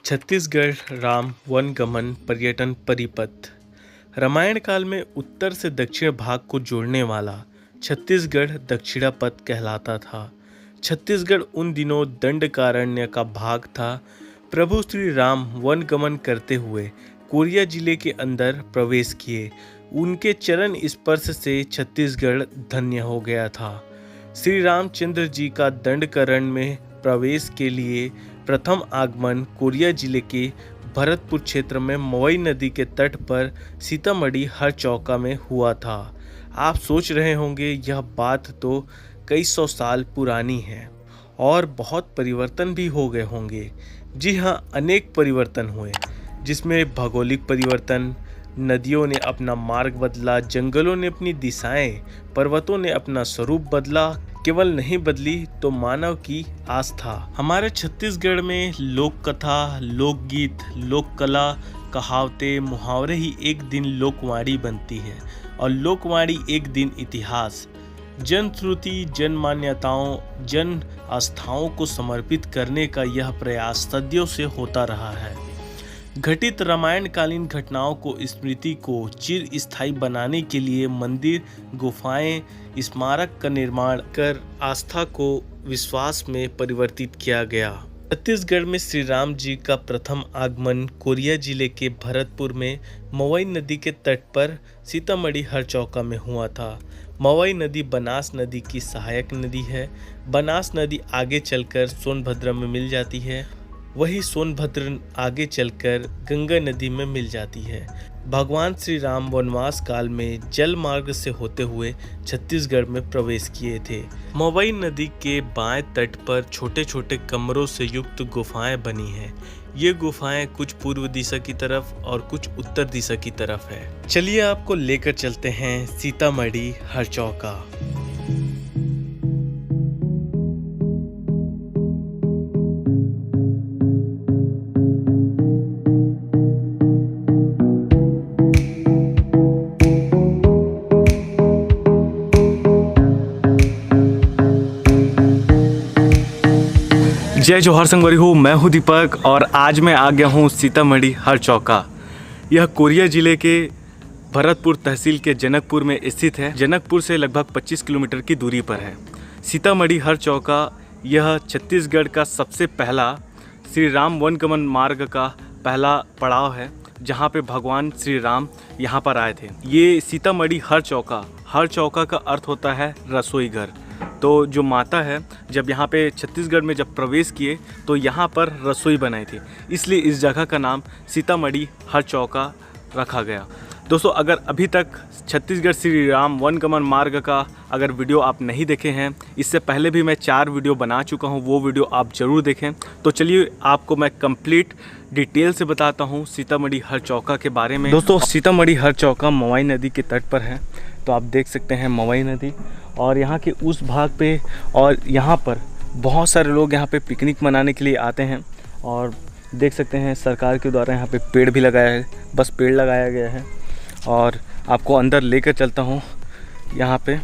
छत्तीसगढ़ राम वनगमन पर्यटन परिपथ। रामायण काल में उत्तर से दक्षिण भाग को जोड़ने वाला छत्तीसगढ़ दक्षिणापथ कहलाता था। छत्तीसगढ़ उन दिनों दंडकारण्य का भाग था। प्रभु श्री राम वनगमन करते हुए कोरिया जिले के अंदर प्रवेश किए। उनके चरण स्पर्श से छत्तीसगढ़ धन्य हो गया था। श्री रामचंद्र जी का दंडकारण्य में प्रवेश के लिए प्रथम आगमन कोरिया जिले के भरतपुर क्षेत्र में मवई नदी के तट पर सीतामढ़ी हरचौका में हुआ था। आप सोच रहे होंगे यह बात तो कई सौ साल पुरानी है और बहुत परिवर्तन भी हो गए होंगे। जी हाँ, अनेक परिवर्तन हुए, जिसमें भौगोलिक परिवर्तन, नदियों ने अपना मार्ग बदला, जंगलों ने अपनी दिशाएं, पर्वतों ने अपना स्वरूप बदला। केवल नहीं बदली तो मानव की आस्था। हमारे छत्तीसगढ़ में लोक कथा, लोकगीत, लोक कला, कहावतें, मुहावरे ही एक दिन लोकवाणी बनती है और लोकवाणी एक दिन इतिहास। जन श्रुति, जन मान्यताओं, जन आस्थाओं को समर्पित करने का यह प्रयास सदियों से होता रहा है। घटित रामायणकालीन घटनाओं को, स्मृति को चिर स्थायी बनाने के लिए मंदिर, गुफाएं, स्मारक का निर्माण कर आस्था को विश्वास में परिवर्तित किया गया। छत्तीसगढ़ में श्री राम जी का प्रथम आगमन कोरिया जिले के भरतपुर में मवई नदी के तट पर सीतामढ़ी हरचौका में हुआ था। मवई नदी बनास नदी की सहायक नदी है। बनास नदी आगे चलकर सोनभद्र में मिल जाती है, वही सोनभद्र आगे चलकर गंगा नदी में मिल जाती है। भगवान श्री राम वनवास काल में जल मार्ग से होते हुए छत्तीसगढ़ में प्रवेश किए थे। मवई नदी के बाएं तट पर छोटे छोटे कमरों से युक्त गुफाएं बनी हैं। ये गुफाएं कुछ पूर्व दिशा की तरफ और कुछ उत्तर दिशा की तरफ है। चलिए आपको लेकर चलते हैं सीतामढ़ी हरचौका। जय जोहार संगवारी हो, मैं हूँ दीपक और आज मैं आ गया हूँ सीतामढ़ी हरचौका। यह कोरिया जिले के भरतपुर तहसील के जनकपुर में स्थित है। जनकपुर से लगभग 25 किलोमीटर की दूरी पर है। सीतामढ़ी हरचौका यह छत्तीसगढ़ का सबसे पहला श्री राम वनगमन मार्ग का पहला पड़ाव है, जहाँ पे भगवान श्री राम यहाँ पर आए थे। ये सीतामढ़ी हरचौका, हरचौका का अर्थ होता है रसोई घर। तो जो माता है जब यहाँ पे छत्तीसगढ़ में जब प्रवेश किए तो यहाँ पर रसोई बनाई थी, इसलिए इस जगह का नाम सीतामढ़ी हरचौका रखा गया। दोस्तों, अगर अभी तक छत्तीसगढ़ श्री राम वनगमन मार्ग का अगर वीडियो आप नहीं देखे हैं, इससे पहले भी मैं 4 वीडियो बना चुका हूँ, वो वीडियो आप ज़रूर देखें। तो चलिए आपको मैं कंप्लीट डिटेल से बताता हूँ सीतामढ़ी हरचौका के बारे में। दोस्तों, सीतामढ़ी हरचौका मवई नदी के तट पर है। तो आप देख सकते हैं मवई नदी और यहाँ के उस भाग पे, और यहाँ पर बहुत सारे लोग यहाँ पे पिकनिक मनाने के लिए आते हैं। और देख सकते हैं सरकार के द्वारा यहाँ पे पेड़ भी लगाया है, बस पेड़ लगाया गया है। और आपको अंदर लेकर चलता हूँ। यहाँ पे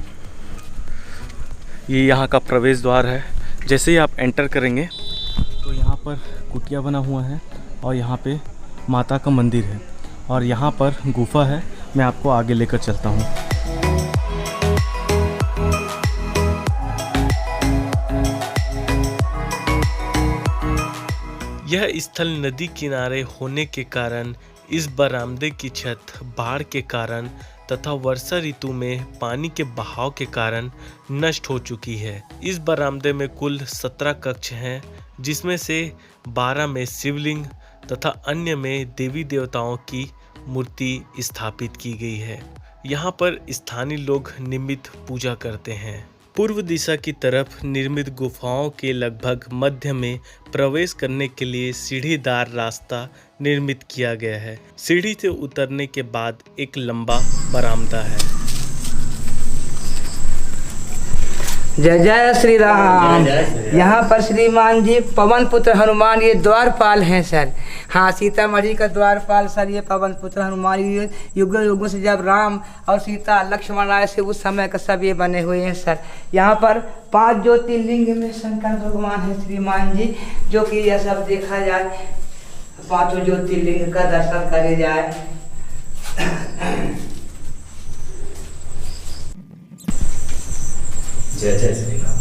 ये यहाँ का प्रवेश द्वार है। जैसे ही आप एंटर करेंगे तो यहाँ पर कुटिया बना हुआ है और यहाँ पे माता का मंदिर है और यहाँ पर गुफा है। मैं आपको आगे लेकर चलता हूँ। यह स्थल नदी किनारे होने के कारण इस बरामदे की छत बाढ़ के कारण तथा वर्षा ऋतु में पानी के बहाव के कारण नष्ट हो चुकी है। इस बरामदे में कुल 17 कक्ष हैं, जिसमें से 12 में शिवलिंग तथा अन्य में देवी देवताओं की मूर्ति स्थापित की गई है। यहाँ पर स्थानीय लोग नियमित पूजा करते हैं। पूर्व दिशा की तरफ निर्मित गुफाओं के लगभग मध्य में प्रवेश करने के लिए सीढ़ीदार रास्ता निर्मित किया गया है। सीढ़ी से उतरने के बाद एक लंबा बरामदा है। जय जय श्री राम। यहाँ पर श्रीमान जी पवन पुत्र हनुमान ये द्वारपाल हैं सर। हाँ, सीतामढ़ी का द्वारपाल सर ये पवन पुत्र हनुमान, ये युगों युगों से जब राम और सीता लक्ष्मण आए से उस समय का सब ये बने हुए हैं सर। यहाँ पर 5 ज्योतिर्लिंग में शंकर भगवान है श्रीमान जी, जो कि यह सब देखा जाए पांचों ज्योतिर्लिंग का दर्शन करे जाए। जय जय श्री राम।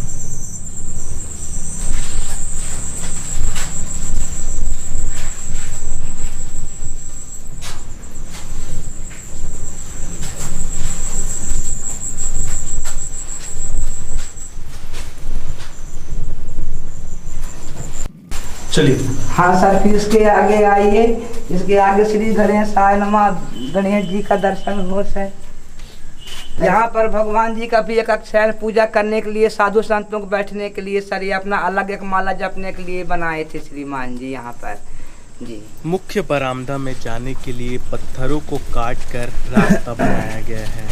चलिए। हाँ सर, फिर इसके आगे आइए। इसके आगे श्री गणेशाय नमः, गणेश जी का दर्शन हो सर। यहाँ पर भगवान जी का भी एक अक्षर पूजा करने के लिए, साधु संतों को बैठने के लिए सर ये अपना अलग एक माला जपने के लिए बनाए थे श्रीमान जी यहाँ पर जी। मुख्य बरामदा में जाने के लिए पत्थरों को काट कर रास्ता बनाया गया है।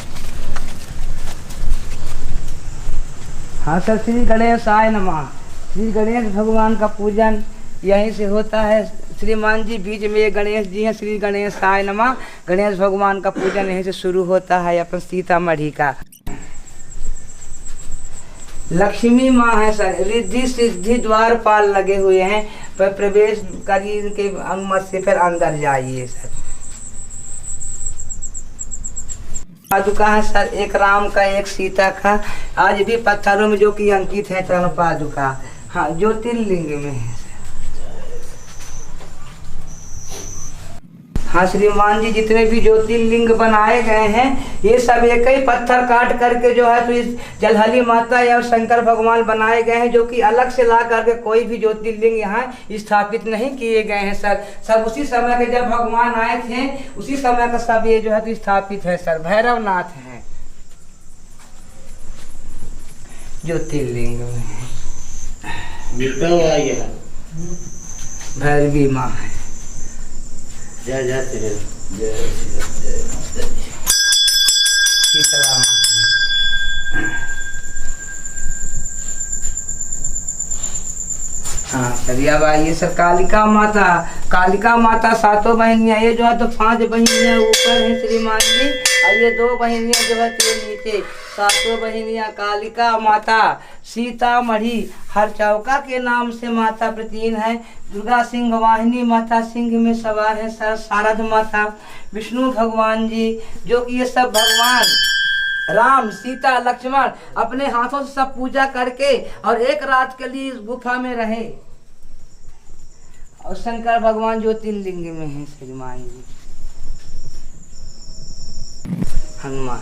हाँ सर, श्री गणेशाय नमः, श्री गणेश भगवान का पूजन यहीं से होता है श्रीमान जी। बीच में ये गणेश जी हैं, श्री गणेशाय नमः, गणेश भगवान का पूजन यहीं से शुरू होता है अपन सीतामढ़ी का। लक्ष्मी माँ है सर, रिद्धि सिद्धि द्वारपाल लगे हुए हैं, पर प्रवेश करिए इनके अनुमति से फिर अंदर जाइए सर। पादुका है सर, एक राम का एक सीता का, आज भी पत्थरों में जो कि अंकित है चरण पादुका। हाँ, ज्योतिर्लिंग में है। हाँ श्रीमान जी, जितने भी ज्योतिर्लिंग बनाए गए हैं ये सब एक ही पत्थर काट करके जो है तो इस जलहली माता या शंकर भगवान बनाए गए हैं, जो कि अलग से ला करके कोई भी ज्योतिर्लिंग यहाँ स्थापित नहीं किए गए हैं सर। सब उसी समय के जब भगवान आए थे उसी समय का सब ये जो है तो स्थापित है सर। भैरवनाथ है ज्योतिर्लिंग में, भैरवी माँ है। जय जय श्री राम। जय श्री राम। जय माता दी। शीतला माँ है। हाँ सर, अब आइए सर, कालिका माता। कालिका माता सातों बहनियाँ, ये जो है तो 5 बहनियाँ ऊपर हैं श्रीमान जी, और ये 2 बहनियाँ जो है तो नीचे। सातों बहनियाँ कालिका माता सीतामढ़ी हर चौका के नाम से माता प्रतीन है। दुर्गा सिंह वाहिनी माता सिंह में सवार है सर। शारद माता, विष्णु भगवान जी, जो कि ये सब भगवान राम सीता लक्ष्मण अपने हाथों से सब पूजा करके और एक रात के लिए इस गुफा में रहे। और शंकर भगवान ज्योतिर्लिंग में है श्रीमान जी। हनुमान,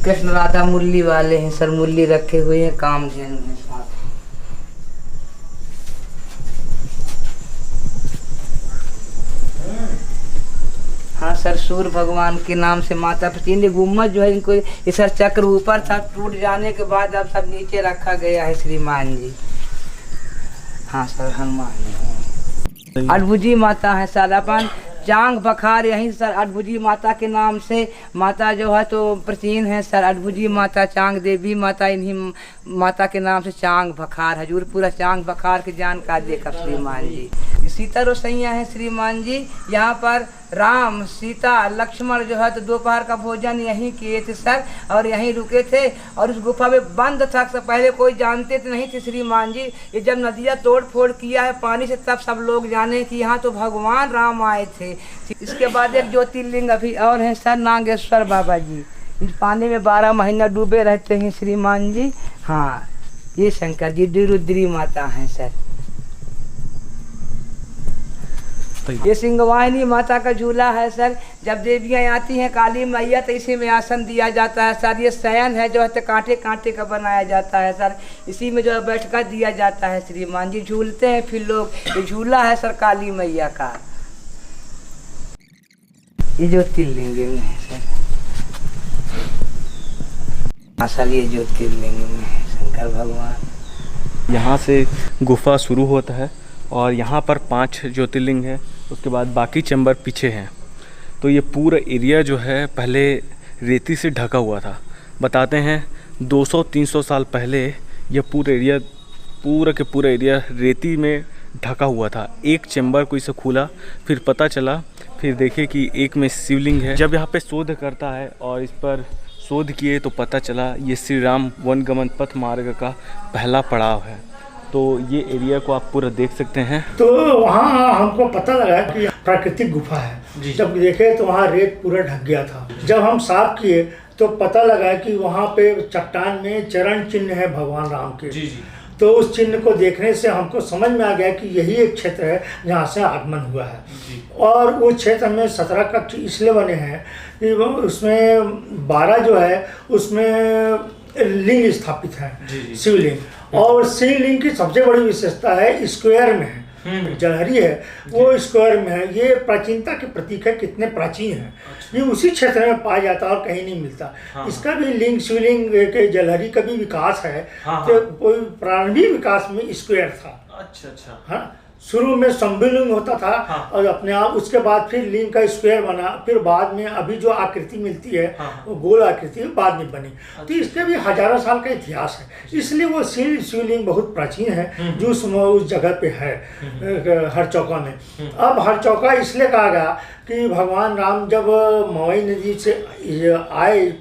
कृष्ण राधा मुरली वाले हैं सर, मुरली रखे हुए हैं, कामधेनु है साथ। हाँ सर, सूर्य भगवान के नाम से माता प्रतीन। गुम्मत जो है इनको ये सर चक्र ऊपर था, टूट जाने के बाद अब सब नीचे रखा गया है श्रीमान जी। हाँ सर, हनुमान अद्भुजी माता है सर। अपन चांग बखार यहीं सर अद्भुजी माता के नाम से माता जो है तो प्राचीन है सर। अद्भुजी माता, चांग देवी माता, इन्हीं माता के नाम से चांग बखार। हजूर पूरा चांग बखार की जानकारी देकर श्रीमान जी। सीता रोसैया है श्रीमान जी। यहाँ पर राम सीता लक्ष्मण जो है तो दोपहर का भोजन यहीं किए थे सर, और यहीं रुके थे। और उस गुफा में बंद था, पहले कोई जानते तो नहीं थे श्रीमान जी। ये जब नदियाँ तोड़ फोड़ किया है पानी से, तब सब लोग जाने कि यहाँ तो भगवान राम आए थे। इसके बाद एक ज्योतिर्लिंग अभी और है सर, नागेश्वर बाबा जी। इस पानी में 12 महीना डूबे रहते हैं श्रीमान जी। हाँ, ये शंकर जी रुद्री माता हैं सर। ये सिंहवाहिनी माता का झूला है सर। जब देवियाँ आती हैं काली मैया तो इसी में आसन दिया जाता है सर। ये शयन है जो है तो कांटे कांटे का बनाया जाता है सर, इसी में जो है बैठकर दिया जाता है श्रीमान जी। झूलते हैं फिर लोग। ये झूला है सर काली मैया का। ये ज्योतिर्लिंग में है सर। हाँ सर, ये ज्योतिर्लिंग में है शंकर भगवान। यहाँ से गुफा शुरू होता है और यहाँ पर 5 ज्योतिर्लिंग है। उसके बाद बाकी चैम्बर पीछे हैं। तो ये पूरा एरिया जो है पहले रेती से ढका हुआ था। बताते हैं 200-300 साल पहले ये पूरा के पूरा एरिया रेती में ढका हुआ था। एक चैम्बर कोई से खुला, फिर पता चला, फिर देखे कि एक में शिवलिंग है। जब यहाँ पे शोध करता है और इस पर शोध किए तो पता चला ये श्री राम वनगमन पथ मार्ग का पहला पड़ाव है। तो ये एरिया को आप पूरा देख सकते हैं। तो वहाँ हमको पता लगा कि प्राकृतिक गुफा है। जब देखे तो वहाँ रेत पूरा ढक गया था। जब हम साफ किए तो पता लगा कि वहाँ पे चट्टान में चरण चिन्ह है भगवान राम के। तो उस चिन्ह को देखने से हमको समझ में आ गया कि यही एक क्षेत्र है जहाँ से आगमन हुआ है। और वो क्षेत्र में 17 कक्ष इसलिए बने हैं कि उसमें 12 जो है उसमें लिंग स्थापित है, शिवलिंग। और शिवलिंग की सबसे बड़ी विशेषता है स्क्वायर में है, जलहरी है वो स्क्वायर में है। ये प्राचीनता के प्रतीक है, कितने प्राचीन है। ये उसी क्षेत्र में पाया जाता है और कहीं नहीं मिलता। इसका भी लिंग शिवलिंग के जलहरी का भी विकास है। तो कोई प्रारंभिक विकास में स्क्वायर था। अच्छा। हाँ, शुरू में संबिलिंग होता था और अपने आप उसके बाद फिर लिंग का स्क्वायर बना। फिर बाद में अभी जो आकृति मिलती है वो गोल आकृति बाद में बनी। तो इसके भी हजारों साल का इतिहास है। इसलिए वो शिवलिंग बहुत प्राचीन है जो उस जगह पे है हरचौका में। अब हरचौका इसलिए कहा गया कि भगवान राम जब मवई नदी से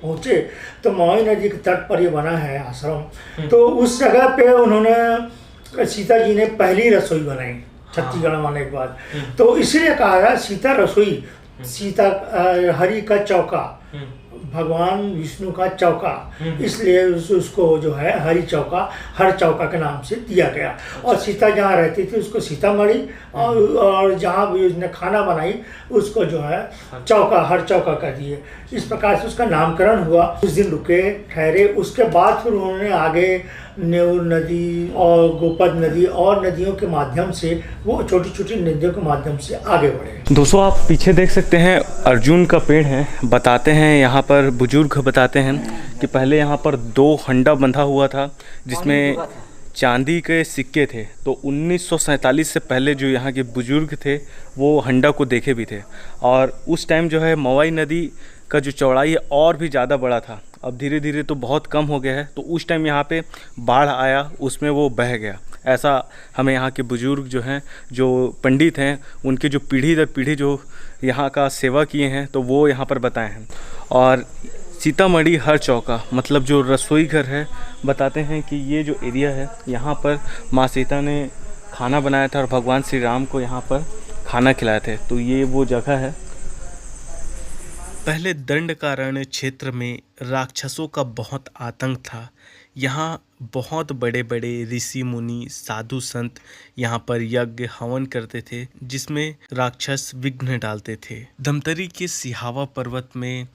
पहुँचे तो मवई नदी के तट पर ये बना है आश्रम। तो उस जगह पे उन्होंने सीता जी ने पहली रसोई बनाई छत्तीसगढ़ आने के बाद। तो इसीलिए कहा गया सीता रसोई, सीता हरि का चौका, भगवान विष्णु का चौका, इसलिए उसको जो है हरि चौका, हर चौका के नाम से दिया गया। और सीता जहाँ रहती थी उसको सीतामढ़ी, और जहाँ भी उसने खाना बनाई उसको जो है चौका, हर चौका कर दिए। इस प्रकार से उसका नामकरण हुआ। कुछ दिन रुके ठहरे, उसके बाद फिर उन्होंने आगे नेउर नदी और गोपद नदी और नदियों के माध्यम से, वो छोटी छोटी नदियों के माध्यम से आगे बढ़े। दोस्तों आप पीछे देख सकते हैं अर्जुन का पेड़ है। बताते हैं यहाँ पर बुजुर्ग बताते हैं कि पहले यहाँ पर 2 हंडा बंधा हुआ था जिसमें चांदी के सिक्के थे। तो 1947 से पहले जो यहाँ के बुजुर्ग थे वो हंडा को देखे भी थे। और उस टाइम जो है मवई नदी का जो चौड़ाई है और भी ज़्यादा बड़ा था। अब धीरे धीरे तो बहुत कम हो गया है। तो उस टाइम यहाँ पे बाढ़ आया, उसमें वो बह गया। ऐसा हमें यहाँ के बुजुर्ग जो हैं, जो पंडित हैं, उनके जो पीढ़ी दर पीढ़ी जो यहाँ का सेवा किए हैं तो वो यहाँ पर बताए हैं। और सीतामढ़ी हर चौका मतलब जो रसोई घर है, बताते हैं कि ये जो एरिया है यहाँ पर माँ सीता ने खाना बनाया था और भगवान श्री राम को यहाँ पर खाना खिलाए थे। तो ये वो जगह है। पहले दंडकारण्य क्षेत्र में राक्षसों का बहुत आतंक था। यहाँ बहुत बड़े बड़े ऋषि मुनि साधु संत यहाँ पर यज्ञ हवन करते थे जिसमें राक्षस विघ्न डालते थे। धमतरी के सिहावा पर्वत में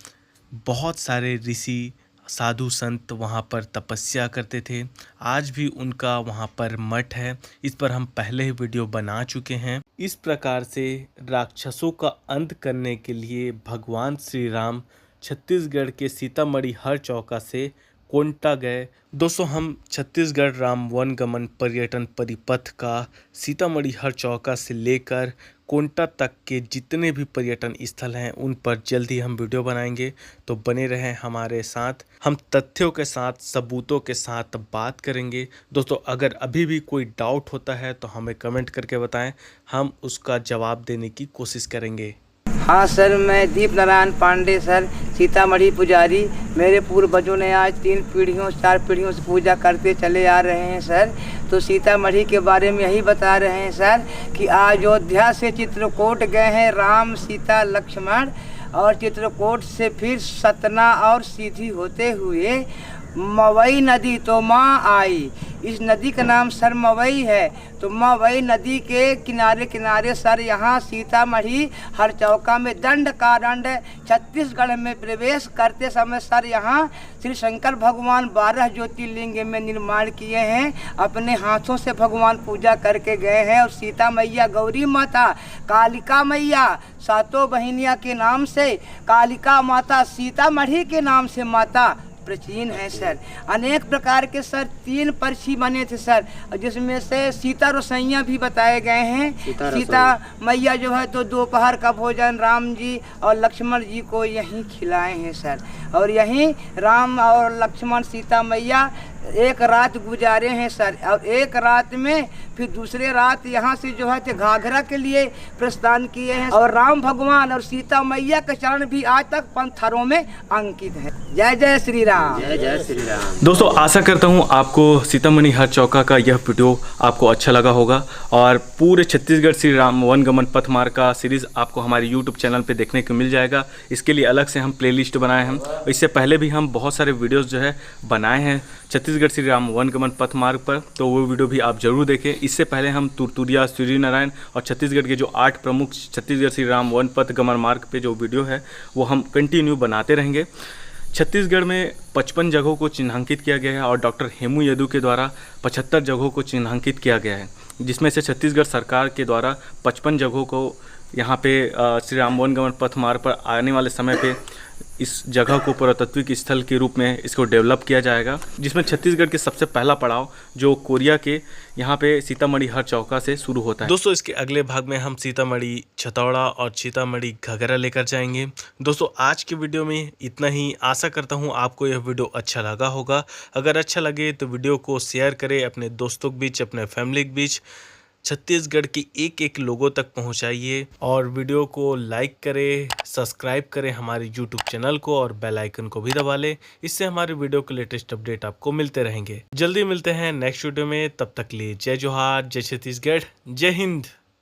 बहुत सारे ऋषि साधु संत वहाँ पर तपस्या करते थे। आज भी उनका वहाँ पर मठ है। इस पर हम पहले ही वीडियो बना चुके हैं। इस प्रकार से राक्षसों का अंत करने के लिए भगवान श्री राम छत्तीसगढ़ के सीतामढ़ी हर चौका से कोंटा गए। दोस्तों हम छत्तीसगढ़ राम वनगमन पर्यटन परिपथ का सीतामढ़ी हर चौका से लेकर कोंटा तक के जितने भी पर्यटन स्थल हैं उन पर जल्दी हम वीडियो बनाएंगे। तो बने रहें हमारे साथ, हम तथ्यों के साथ सबूतों के साथ बात करेंगे। दोस्तों अगर अभी भी कोई डाउट होता है तो हमें कमेंट करके बताएं, हम उसका जवाब देने की कोशिश करेंगे। हाँ सर, मैं दीप नारायण पांडे सर, सीतामढ़ी पुजारी। मेरे पूर्वजों ने आज 3 पीढ़ियों 4 पीढ़ियों से पूजा करते चले आ रहे हैं सर। तो सीतामढ़ी के बारे में यही बता रहे हैं सर कि अयोध्या से चित्रकूट गए हैं राम सीता लक्ष्मण, और चित्रकूट से फिर सतना और सीधी होते हुए मवई नदी तो माँ आई। इस नदी का नाम सर मवई है। तो मवई नदी के किनारे किनारे सर यहाँ सीतामढ़ी हर चौका में दंडकारण्य छत्तीसगढ़ में प्रवेश करते समय सर यहाँ श्री शंकर भगवान 12 ज्योतिर्लिंग में निर्माण किए हैं। अपने हाथों से भगवान पूजा करके गए हैं। और सीता मैया, गौरी माता, कालिका मैया, सातों बहिनिया के नाम से कालिका माता, सीतामढ़ी के नाम से माता प्राचीन है सर। अनेक प्रकार के सर 3 पर्ची बने थे सर, जिसमें से सीता रसोइयाँ भी बताए गए हैं। सीता मैया जो है तो दोपहर का भोजन राम जी और लक्ष्मण जी को यहीं खिलाए हैं सर। और यहीं राम और लक्ष्मण सीता मैया एक रात गुजारे हैं सर। और एक रात में फिर दूसरे रात यहाँ से जो है घाघरा के लिए प्रस्थान किए हैं। और राम भगवान और सीता मैया के चरण भी आज तक पत्थरों में अंकित है। जय जय श्री राम। जय जय श्री राम। दोस्तों आशा करता हूँ आपको सीतामढ़ी हर चौका का यह वीडियो आपको अच्छा लगा होगा और पूरे छत्तीसगढ़ श्री राम वनगमन पथ मार्ग का सीरीज़ आपको हमारे YouTube चैनल पे देखने को मिल जाएगा। इसके लिए अलग से हम प्लेलिस्ट बनाए हैं। इससे पहले भी हम बहुत सारे वीडियोस जो है बनाए हैं छत्तीसगढ़ श्री राम वनगमन पथ मार्ग पर, तो वो वीडियो भी आप जरूर देखें। इससे पहले हम तुरतुरिया, सूर्यनारायण और छत्तीसगढ़ के जो 8 प्रमुख छत्तीसगढ़ श्री राम वन पथ गमन मार्ग पे जो वीडियो है वो हम कंटिन्यू बनाते रहेंगे। छत्तीसगढ़ में 55 जगहों को चिन्हांकित किया गया है और डॉक्टर हेमू यदू के द्वारा 75 जगहों को चिन्हांकित किया गया है, जिसमें से छत्तीसगढ़ सरकार के द्वारा 55 जगहों को यहाँ पे श्री राम वनगमन पथ मार्ग पर आने वाले समय पे इस जगह को पुरातत्विक स्थल के रूप में इसको डेवलप किया जाएगा, जिसमें छत्तीसगढ़ के सबसे पहला पड़ाव जो कोरिया के यहाँ पे सीतामढ़ी हर चौका से शुरू होता है। दोस्तों इसके अगले भाग में हम सीतामढ़ी छतौड़ा और सीतामढ़ी घाघरा लेकर जाएंगे। दोस्तों आज की वीडियो में इतना ही। आशा करता हूँ आपको यह वीडियो अच्छा लगा होगा। अगर अच्छा लगे तो वीडियो को शेयर करें अपने दोस्तों के बीच, अपने फैमिली के बीच, छत्तीसगढ़ के एक एक लोगों तक पहुंचाइए और वीडियो को लाइक करें, सब्सक्राइब करें हमारे YouTube चैनल को और बेल आइकन को भी दबा लें। इससे हमारे वीडियो के लेटेस्ट अपडेट आपको मिलते रहेंगे। जल्दी मिलते हैं नेक्स्ट वीडियो में। तब तक लिए जय जोहार, जय छत्तीसगढ़, जय हिंद।